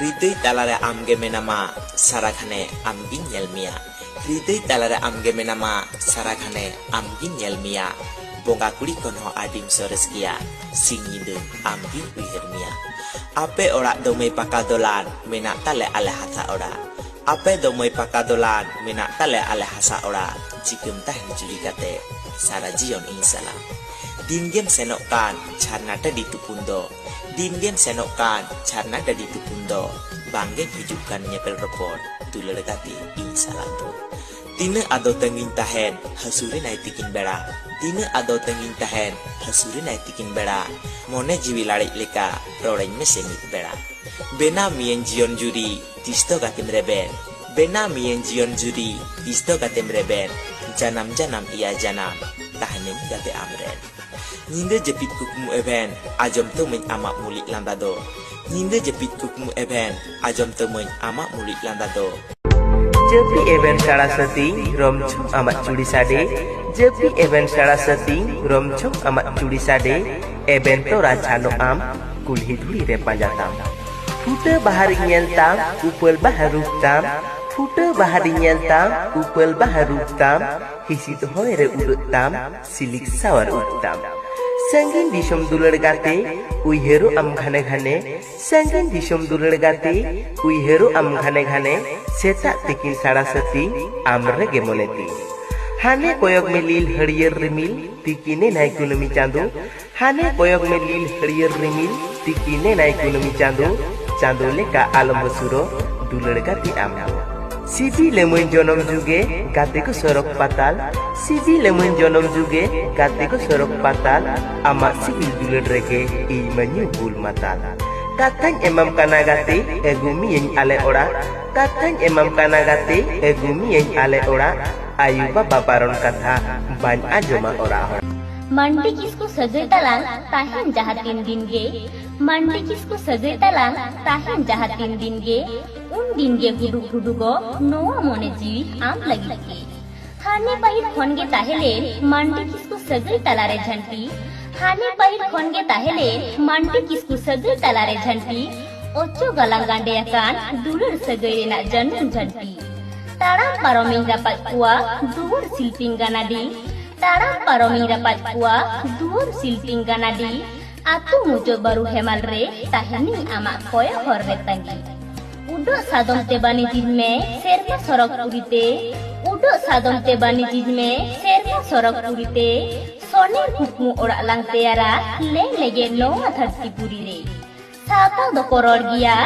hriday talare amge menama sarakhane amgin nyelmia hriday talare amge menama sarakhane amgin nyelmia bonga kuri kono adim soreskia singide amgin uhermia ape ora domai pakadolan menak tale ale hata ora ape domai pakadolan menak tale ale hasa ora jikem tah juri kate sarajion insala din game senokan charnata ditupundo din game senokan charnata ditupundo banggen hijukkan nyepel report tulergati insala tu tina ado tengin tahen hasure naitikin bera tina ado tengin tahen hasure naitikin bera mone jiwi larik leka roreñ mesemit bera bena mien jion juri tisto gatim reben bena mien jion juri tisto gatim reben janam ia janam tahanem gate amren Nyinde jepit kukmu eben ajom temen amak mulik landado Nyinde jepit kukmu eben ajom temen amak mulik landado Jepi eben sarasati romchum amat curi sade Jepi eben sarasati romchum amat curi sade eben to rachano am kulhi dhuli re panjatam Futa bahari nyeltam upel baharuk tam Futa bahari nyeltam upel baharuk tam hisit hoy re urut tam silik sawar uttam Sangin disom dular gate uiheru am khane khane Sangin disom dular gate uiheru am khane khane setak tikin sarasati amre gemoneti Hane koyok melil hariyer rimil tikine nai kunumi chandu Hane koyok melil hariyer rimil tikine nai kunumi chandu chandu leka alam basuro dular gate amna Sibi lemon jonom juge gate ko sorok patal Sibi lemon jonom juge gate ko sorok patal amak sibil dular rege I menyubul matal Tatang emam kana gate egumi yang ale ora Tatang emam kana gate egumi yang ale ora Ayuba babaron kata ban ajoma ora मंडी किसको सजे तलान ताहिन जहाँ 3 दिन गे मंडी किसको सजे तलान ताहिन जहाँ 3 दिन गे उन दिन गे हुडु गो नोआ मोने जीवी आम लगी के हाने पहिर खोन गे ताहेले मंडी किसको सजे तलारे झंटी हाने पहिर खोन गे ताहेले मंडी किसको सजे तलारे झंटी ओचो गलांगांडे अकान दुलर सगैरे ना जनन झंटी तारा पारोमिंग रापात कुआ दुवर सिल्पिंग गानाडी Tara paroming rapat kuah duur silping ganadi atu mujo baru hemal re tahini amak koya horre tangi udo sadom te bani jidme serma sorok purite udo sadom te bani jidme serma sorok purite soner kukmu orak lang teara lege no athati puri re sata do koror gia